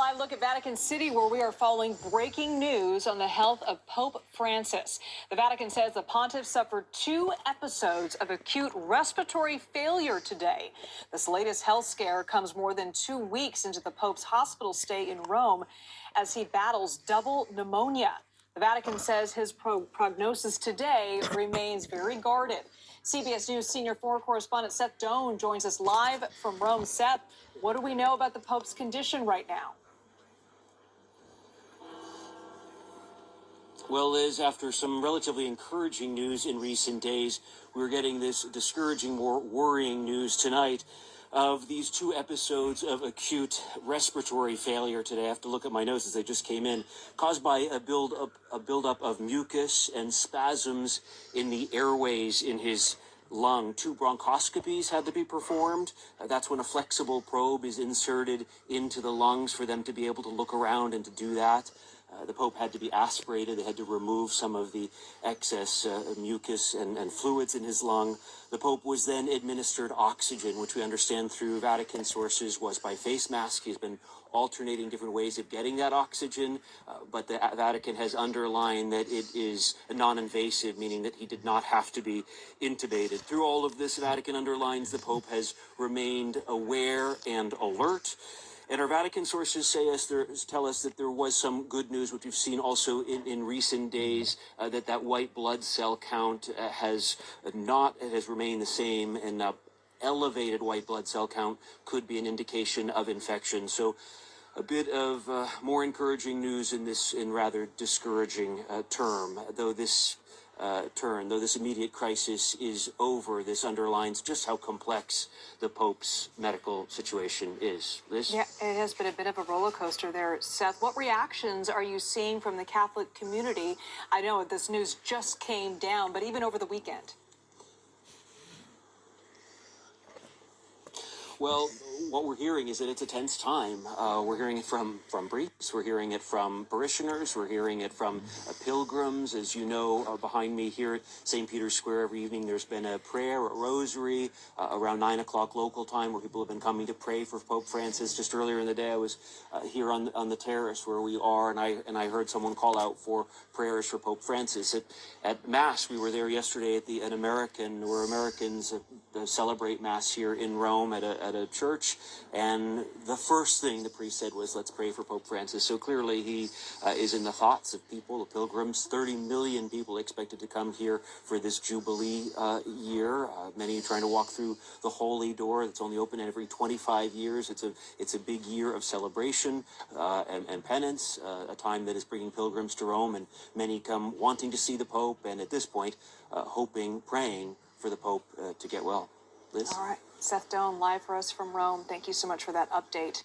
live look at Vatican City, where we are following breaking news on the health of Pope Francis. The Vatican says the pontiff suffered 2 episodes of acute respiratory failure today. This latest health scare comes more than 2 weeks into the Pope's hospital stay in Rome as he battles double pneumonia. The Vatican says his prognosis today remains very guarded. CBS News senior foreign correspondent Seth Doan joins us live from Rome. Seth, what do we know about the Pope's condition right now? Well, Liz, after some relatively encouraging news in recent days, we're getting this discouraging, more worrying news tonight of these 2 episodes of acute respiratory failure today. I have to look at my notes as they just came in, caused by a buildup of mucus and spasms in the airways in his lung. 2 bronchoscopies had to be performed. That's when a flexible probe is inserted into the lungs for them to be able to look around and to do that. The Pope had to be aspirated. They had to remove some of the excess mucus and fluids in his lung. The Pope was then administered oxygen, which we understand through Vatican sources was by face mask. He's been alternating different ways of getting that oxygen, but the Vatican has underlined that it is non-invasive, meaning that he did not have to be intubated. Through all of this, Vatican underlines the Pope has remained aware and alert. And our Vatican sources tell us that there was some good news, which we've seen also in recent days, that white blood cell count has remained the same, and elevated white blood cell count could be an indication of infection. So a bit of more encouraging news in rather discouraging term, though this immediate crisis is over. This underlines just how complex the Pope's medical situation is. Liz? Yeah, it has been a bit of a roller coaster there, Seth. What reactions are you seeing from the Catholic community? I know this news just came down, but even over the weekend. Well, what we're hearing is that it's a tense time. We're hearing it from priests. We're hearing it from parishioners. We're hearing it from pilgrims. As you know, behind me here at St. Peter's Square every evening, there's been a prayer, a rosary, around 9 o'clock local time, where people have been coming to pray for Pope Francis. Just earlier in the day, I was here on the terrace where we are, and I heard someone call out for prayers for Pope Francis. At Mass, we were there yesterday at an American, where Americans celebrate Mass here in Rome at a church, and the first thing the priest said was, "Let's pray for Pope Francis." So clearly he is in the thoughts of people, the pilgrims. 30 million people expected to come here for this Jubilee year. Many trying to walk through the Holy Door that's only open every 25 years. It's a big year of celebration and penance, a time that is bringing pilgrims to Rome, and many come wanting to see the Pope, and at this point hoping, praying for the Pope to get well. Liz? All right. Seth Doan, live for us from Rome. Thank you so much for that update.